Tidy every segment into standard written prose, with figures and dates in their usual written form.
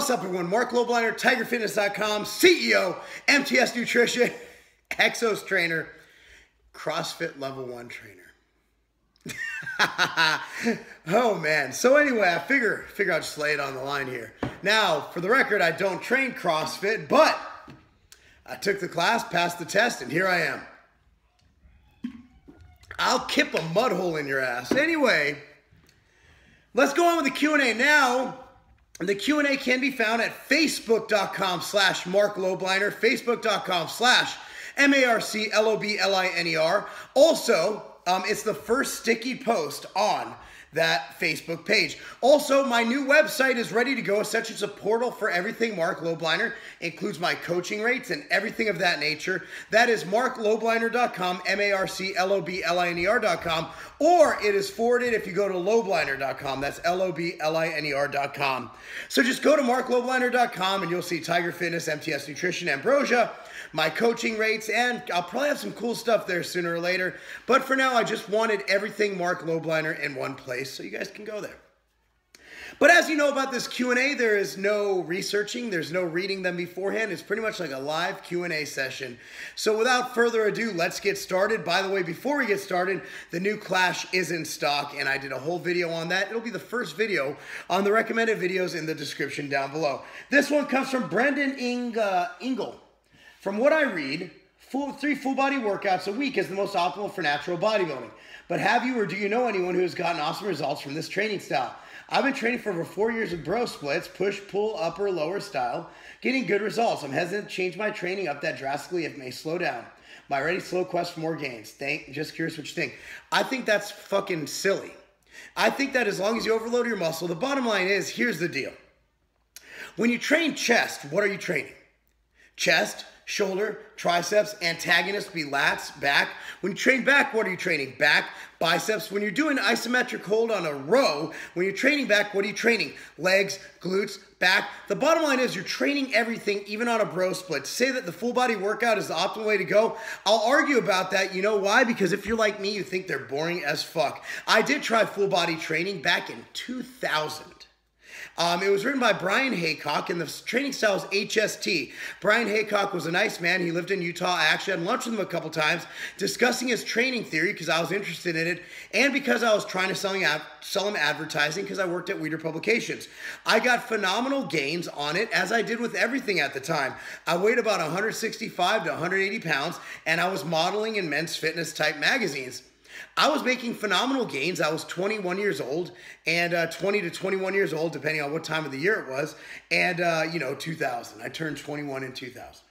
What's up, everyone? Marc Lobliner, Tigerfitness.com, CEO, MTS Nutrition, Exos trainer, CrossFit Level 1 trainer. Oh, man. So anyway, I figure I'll just lay it on the line here. Now, for the record, I don't train CrossFit, but I took the class, passed the test, and here I am. I'll kip a mud hole in your ass. Anyway, let's go on with the Q&A now. The Q&A can be found at facebook.com/Marc Lobliner, facebook.com/MarcLobliner. Also, it's the first sticky post on that Facebook page. Also, my new website is ready to go. Essentially, it's a portal for everything Marc Lobliner. Includes my coaching rates and everything of that nature. That is marclobliner.com, MarcLobliner.com, or it is forwarded if you go to lobliner.com. That's Lobliner.com. So just go to marclobliner.com and you'll see Tiger Fitness, MTS Nutrition, Ambrosia, my coaching rates, and I'll probably have some cool stuff there sooner or later. But for now, I just wanted everything Marc Lobliner in one place, so you guys can go there. But as you know about this Q&A, there is no researching, there's no reading them beforehand. It's pretty much like a live Q&A session. So without further ado, let's get started. By the way, before we get started, the new Clash is in stock, and I did a whole video on that. It'll be the first video on the recommended videos in the description down below. This one comes from Brendan Ingle. From what I read, 3 full body workouts a week is the most optimal for natural bodybuilding. But have you or do you know anyone who has gotten awesome results from this training style? I've been training for over 4 years with bro splits, push, pull, upper, lower style, getting good results. I'm hesitant to change my training up that drastically. It may slow down my already slow quest for more gains. Just curious what you think. I think that's fucking silly. I think that as long as you overload your muscle, the bottom line is, here's the deal. When you train chest, what are you training? Chest, shoulder, triceps, antagonist be lats, back. When you train back, what are you training? Back, biceps. When you're doing isometric hold on a row, when you're training back, what are you training? Legs, glutes, back. The bottom line is you're training everything, even on a bro split. To say that the full body workout is the optimal way to go, I'll argue about that. You know why? Because if you're like me, you think they're boring as fuck. I did try full body training back in 2000. It was written by Brian Haycock, and the training style is HST. Brian Haycock was a nice man. He lived in Utah. I actually had lunch with him a couple times discussing his training theory because I was interested in it and because I was trying to sell him advertising because I worked at Weeder Publications. I got phenomenal gains on it, as I did with everything at the time. I weighed about 165 to 180 pounds, and I was modeling in men's fitness type magazines. I was making phenomenal gains. I was 21 years old and 20 to 21 years old, depending on what time of the year it was. And, 2000. I turned 21 in 2000.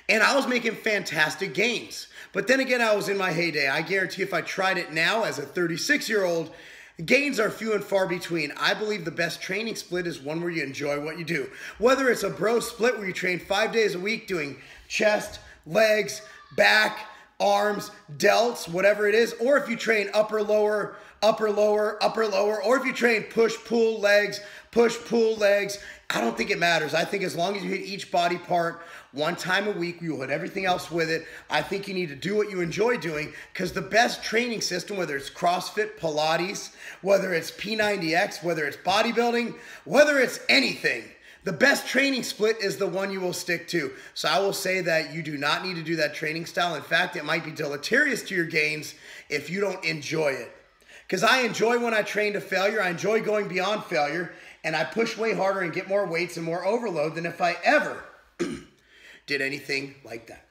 And I was making fantastic gains. But then again, I was in my heyday. I guarantee if I tried it now as a 36-year-old, gains are few and far between. I believe the best training split is one where you enjoy what you do. Whether it's a bro split where you train 5 days a week doing chest, legs, back, arms, delts, whatever it is, or if you train upper, lower, or if you train push, pull, legs, I don't think it matters. I think as long as you hit each body part one time a week, you will hit everything else with it. I think you need to do what you enjoy doing, because the best training system, whether it's CrossFit, Pilates, whether it's P90X, whether it's bodybuilding, whether it's anything, the best training split is the one you will stick to. So I will say that you do not need to do that training style. In fact, it might be deleterious to your gains if you don't enjoy it. Because I enjoy when I train to failure. I enjoy going beyond failure. And I push way harder and get more weights and more overload than if I ever did anything like that.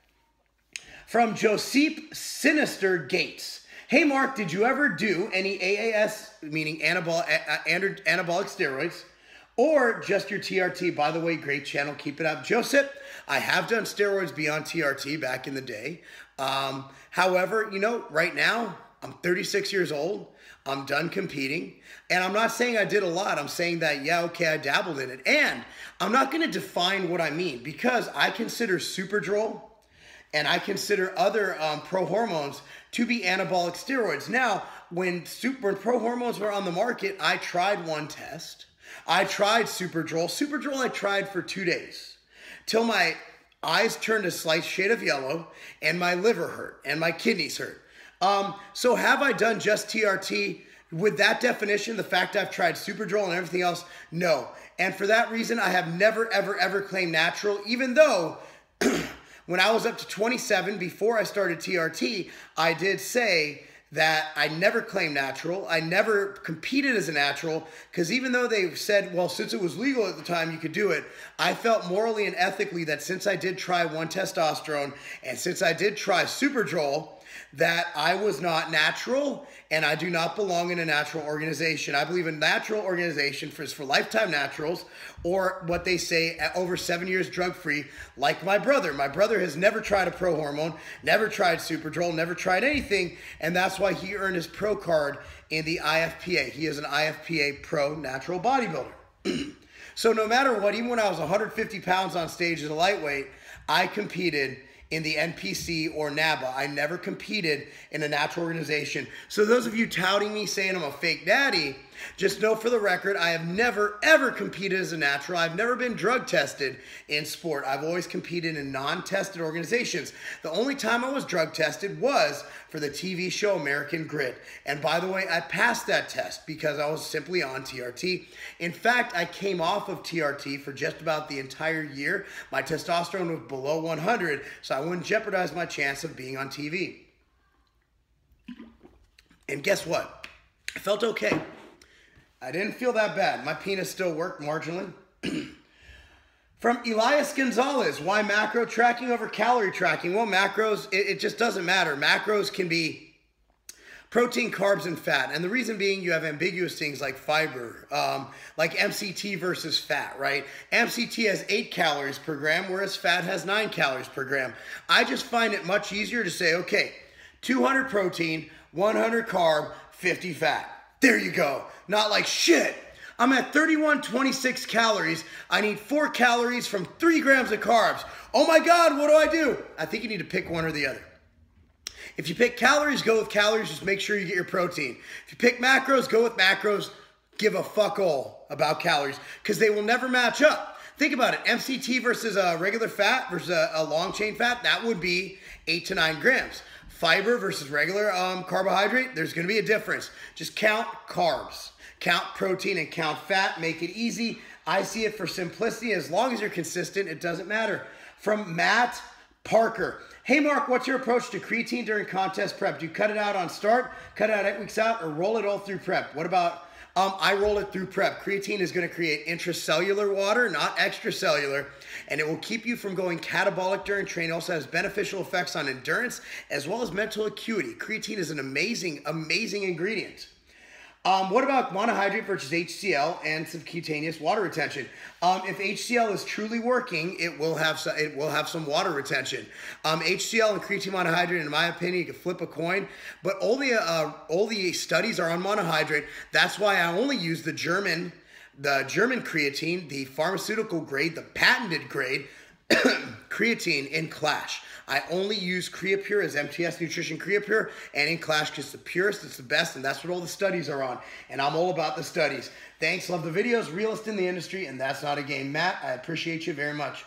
From Joseph Sinister Gates. Hey, Marc, did you ever do any AAS, meaning anabolic steroids, or just your TRT? By the way, great channel. Keep it up. Joseph, I have done steroids beyond TRT back in the day. However, right now, I'm 36 years old. I'm done competing. And I'm not saying I did a lot. I'm saying that, yeah, okay, I dabbled in it. And I'm not going to define what I mean, because I consider Superdrol and I consider other pro hormones to be anabolic steroids. Now, when pro hormones were on the market, I tried one test. I tried Superdrol. Superdrol I tried for 2 days till my eyes turned a slight shade of yellow and my liver hurt and my kidneys hurt. So have I done just TRT? With that definition, the fact I've tried Superdrol and everything else, no. And for that reason, I have never, ever, ever claimed natural, even though when I was up to 27, before I started TRT, I did say that I never claimed natural. I never competed as a natural, because even though they said, well, since it was legal at the time, you could do it, I felt morally and ethically that since I did try 1-testosterone and since I did try Superdrol, that I was not natural, and I do not belong in a natural organization. I believe a natural organization is for lifetime naturals, or what they say, over 7 years drug-free, like my brother. My brother has never tried a pro hormone, never tried Superdrol, never tried anything, and that's why he earned his pro card in the IFPA. He is an IFPA pro natural bodybuilder. So no matter what, even when I was 150 pounds on stage as a lightweight, I competed in the NPC or NABA. I never competed in a natural organization. So those of you touting me saying I'm a fake daddy, just know for the record, I have never, ever competed as a natural. I've never been drug tested in sport. I've always competed in non-tested organizations. The only time I was drug tested was for the TV show American Grid. And by the way, I passed that test because I was simply on TRT. In fact, I came off of TRT for just about the entire year. My testosterone was below 100, so I wouldn't jeopardize my chance of being on TV. And guess what? I felt okay. I didn't feel that bad. My penis still worked marginally. From Elias Gonzalez, why macro tracking over calorie tracking? Well, macros, it just doesn't matter. Macros can be protein, carbs, and fat. And the reason being, you have ambiguous things like fiber, like MCT versus fat, right? MCT has 8 calories per gram, whereas fat has 9 calories per gram. I just find it much easier to say, okay, 200 protein, 100 carb, 50 fat. There you go. Not like, shit, I'm at 3126 calories. I need 4 calories from 3 grams of carbs. Oh my God, what do I do? I think you need to pick one or the other. If you pick calories, go with calories. Just make sure you get your protein. If you pick macros, go with macros. Give a fuck all about calories, because they will never match up. Think about it. MCT versus a regular fat versus a long chain fat, that would be 8 to 9 grams. Fiber versus regular carbohydrate, there's going to be a difference. Just count carbs, count protein, and count fat. Make it easy. I see it for simplicity. As long as you're consistent, it doesn't matter. From Matt Parker. Hey, Mark, what's your approach to creatine during contest prep? Do you cut it out on start, cut it out 8 weeks out, or roll it all through prep? What about, I roll it through prep. Creatine is going to create intracellular water, not extracellular, and it will keep you from going catabolic during training. It also has beneficial effects on endurance as well as mental acuity. Creatine is an amazing, amazing ingredient. What about monohydrate versus HCl and subcutaneous water retention? If HCl is truly working, it will have some water retention. HCl and creatine monohydrate, in my opinion, you can flip a coin, but all the studies are on monohydrate. That's why I only use the German creatine, the pharmaceutical grade, the patented grade creatine in Clash. I only use Creapure as MTS Nutrition Creapure, and in Clash, it's the purest, it's the best, and that's what all the studies are on. And I'm all about the studies. Thanks, love the videos, realist in the industry, and that's not a game. Matt, I appreciate you very much.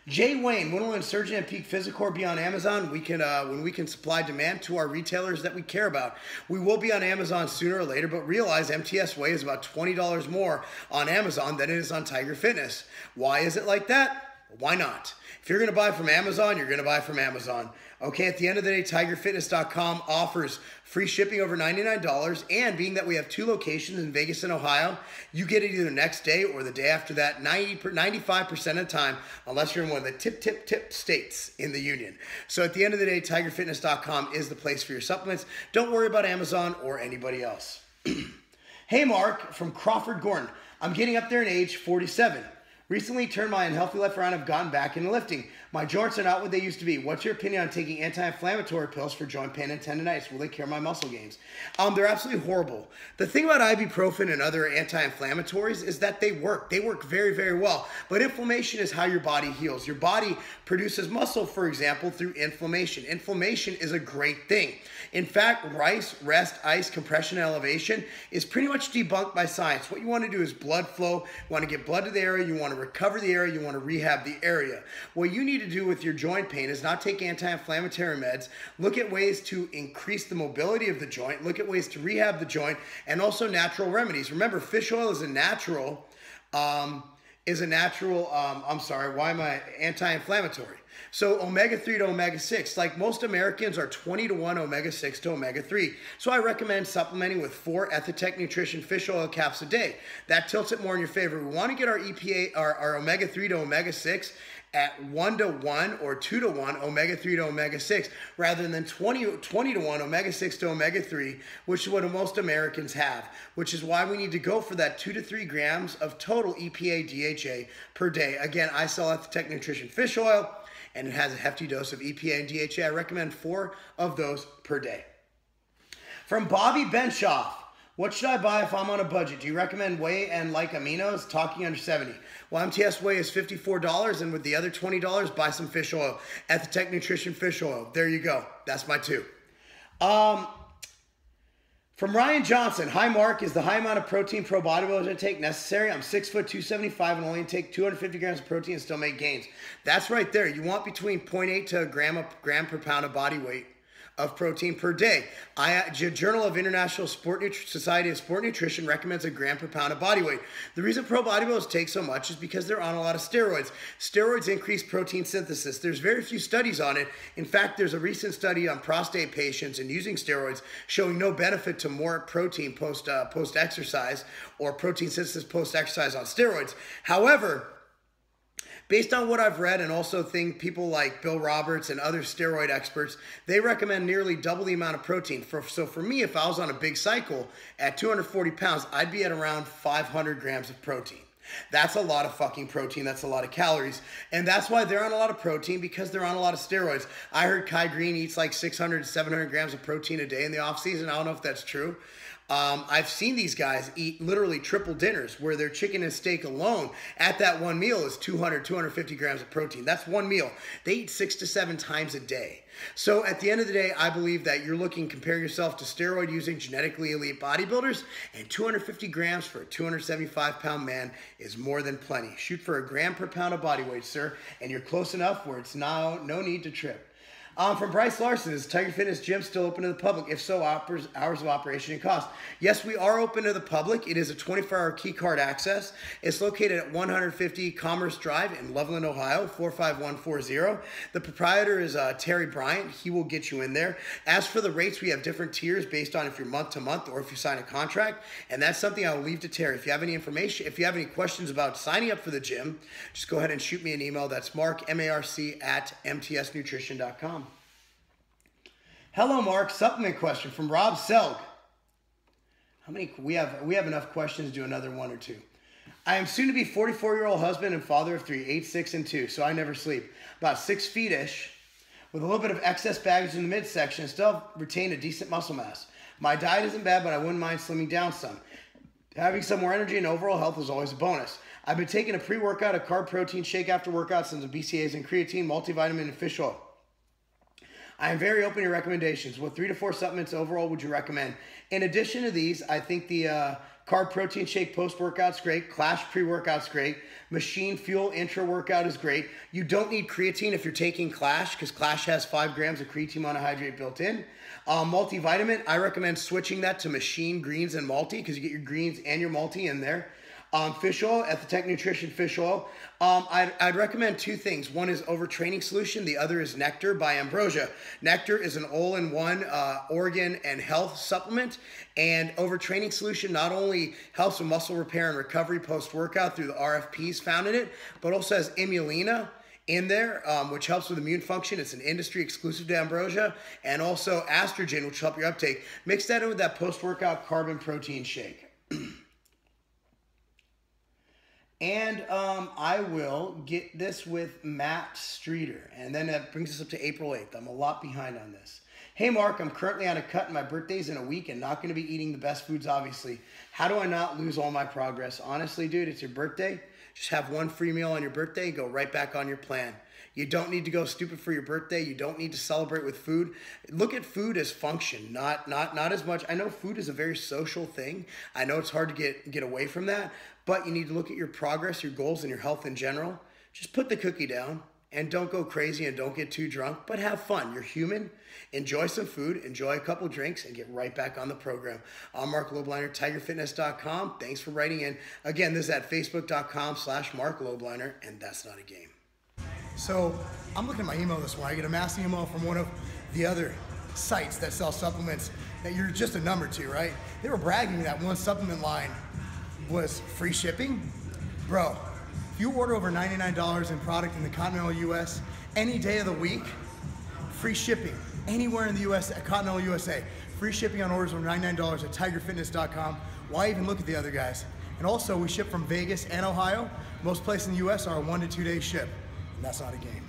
Jay Wayne, when will Insurgent and Peak Physicore be on Amazon? When we can supply demand to our retailers that we care about. We will be on Amazon sooner or later, but realize MTS Whey is about $20 more on Amazon than it is on Tiger Fitness. Why is it like that? Why not? If you're going to buy from Amazon, you're going to buy from Amazon. Okay, at the end of the day, Tigerfitness.com offers free shipping over $99, and being that we have 2 locations in Vegas and Ohio, you get it either next day or the day after that 95% of the time, unless you're in one of the tip states in the union. So at the end of the day, Tigerfitness.com is the place for your supplements. Don't worry about Amazon or anybody else. Hey, Mark, from Crawford Gordon. I'm getting up there in age, 47. Recently turned my unhealthy life around and have gotten back into lifting. My joints are not what they used to be. What's your opinion on taking anti-inflammatory pills for joint pain and tendonitis? Will they cure my muscle gains? They're absolutely horrible. The thing about ibuprofen and other anti-inflammatories is that they work. They work very, very well. But inflammation is how your body heals. Your body produces muscle, for example, through inflammation. Inflammation is a great thing. In fact, rest, ice, compression, elevation is pretty much debunked by science. What you want to do is blood flow. You want to get blood to the area you want want to recover the area, you want to rehab the area. What you need to do with your joint pain is not take anti-inflammatory meds, look at ways to increase the mobility of the joint, look at ways to rehab the joint, and also natural remedies. Remember, fish oil is a natural, anti-inflammatory. So omega-3 to omega-6, like most Americans are 20 to 1 omega-6 to omega-3. So I recommend supplementing with 4 Ethitech Nutrition fish oil caps a day. That tilts it more in your favor. We want to get our EPA, our omega-3 to omega-6 at 1 to 1 or 2 to 1 omega-3 to omega-6 rather than 20 to 1 omega-6 to omega-3, which is what most Americans have, which is why we need to go for that 2 to 3 grams of total EPA DHA per day. Again, I sell Ethitech Nutrition fish oil, and it has a hefty dose of EPA and DHA. I recommend 4 of those per day. From Bobby Benshoff, what should I buy if I'm on a budget? Do you recommend whey and like aminos? Talking under 70. Well, MTS whey is $54, and with the other $20, buy some fish oil. Ethitech Nutrition fish oil. There you go. That's my 2. From Ryan Johnson, hi Mark, is the high amount of protein Pro Bodybuilders intake necessary? I'm 6 foot 275 and only take 250 grams of protein and still make gains. That's right there. You want between 0.8 to a gram per pound of body weight of protein per day. Journal of International Society of Sport Nutrition recommends a gram per pound of body weight. The reason Pro Bodybuilders take so much is because they're on a lot of steroids. Steroids increase protein synthesis. There's very few studies on it. In fact, there's a recent study on prostate patients and using steroids showing no benefit to more protein post-exercise or protein synthesis post-exercise on steroids. However, based on what I've read and also think people like Bill Roberts and other steroid experts, they recommend nearly double the amount of protein. So for me, if I was on a big cycle at 240 pounds, I'd be at around 500 grams of protein. That's a lot of fucking protein. That's a lot of calories. And that's why they're on a lot of protein, because they're on a lot of steroids. I heard Kai Green eats like 600 to 700 grams of protein a day in the off season. I don't know if that's true. I've seen these guys eat literally triple dinners where their chicken and steak alone at that one meal is 200, 250 grams of protein. That's one meal. They eat 6 to 7 times a day. So at the end of the day, I believe that you're looking, compare yourself to steroid using genetically elite bodybuilders, and 250 grams for a 275 pound man is more than plenty. Shoot for a gram per pound of body weight, sir, and you're close enough where it's no need to trip. From Bryce Larson, is Tigerfitness Gym still open to the public? If so, hours of operation and cost. Yes, we are open to the public. It is a 24-hour key card access. It's located at 150 Commerce Drive in Loveland, Ohio, 45140. The proprietor is Terry Bryant. He will get you in there. As for the rates, we have different tiers based on if you're month to month or if you sign a contract, and that's something I'll leave to Terry. If you have any information, if you have any questions about signing up for the gym, just go ahead and shoot me an email. That's Marc, M-A-R-C, @mtsnutrition.com. Hello, Mark. Supplement question from Rob Selg. How many? We have enough questions to do another 1 or 2. I am soon to be 44-year-old husband and father of 3, 8, 6, and 2. So I never sleep. About 6 feet-ish, with a little bit of excess baggage in the midsection, and still retain a decent muscle mass. My diet isn't bad, but I wouldn't mind slimming down some. Having some more energy and overall health is always a bonus. I've been taking a pre-workout, a carb protein shake after workouts, and the BCAAs and creatine, multivitamin, and fish oil. I am very open to your recommendations. What 3 to 4 supplements overall would you recommend? In addition to these, I think the carb protein shake post-workout's great. Clash pre-workout's great. Machine Fuel intra-workout is great. You don't need creatine if you're taking Clash, because Clash has 5 grams of creatine monohydrate built in. Multivitamin, I recommend switching that to Machine Greens and Multi, because you get your greens and your multi in there. Fish oil, Ethitech Nutrition fish oil. I'd recommend 2 things. One is Overtraining Solution. The other is Nectar by Ambrosia. Nectar is an all-in-one organ and health supplement. And Overtraining Solution not only helps with muscle repair and recovery post-workout through the RFPs found in it, but also has Imulina in there, which helps with immune function. It's an industry exclusive to Ambrosia. And also Astrogen, which will help your uptake. Mix that in with that post-workout carbon protein shake. And I will get this with Matt Streeter. And then that brings us up to April 8th. I'm a lot behind on this. Hey, Mark, I'm currently on a cut and my birthday's in a week and not going to be eating the best foods, obviously. How do I not lose all my progress? Honestly, dude, it's your birthday. Just have one free meal on your birthday and go right back on your plan. You don't need to go stupid for your birthday. You don't need to celebrate with food. Look at food as function, not as much. I know food is a very social thing. I know it's hard to get away from that, but you need to look at your progress, your goals, and your health in general. Just put the cookie down and don't go crazy and don't get too drunk, but have fun. You're human. Enjoy some food, enjoy a couple drinks, and get right back on the program. I'm Marc Lobliner, Tigerfitness.com. Thanks for writing in. Again, this is at Facebook.com/Marc Lobliner, and that's not a game. So I'm looking at my email this morning. I get a mass email from one of the other sites that sell supplements that you're just a number to, right? They were bragging that one supplement line was free shipping. Bro, if you order over $99 in product in the continental US, any day of the week, free shipping. Anywhere in the US, continental USA. Free shipping on orders over $99 at Tigerfitness.com. Why even look at the other guys? And also, we ship from Vegas and Ohio. Most places in the US are a 1 to 2 day ship. And that's not a game.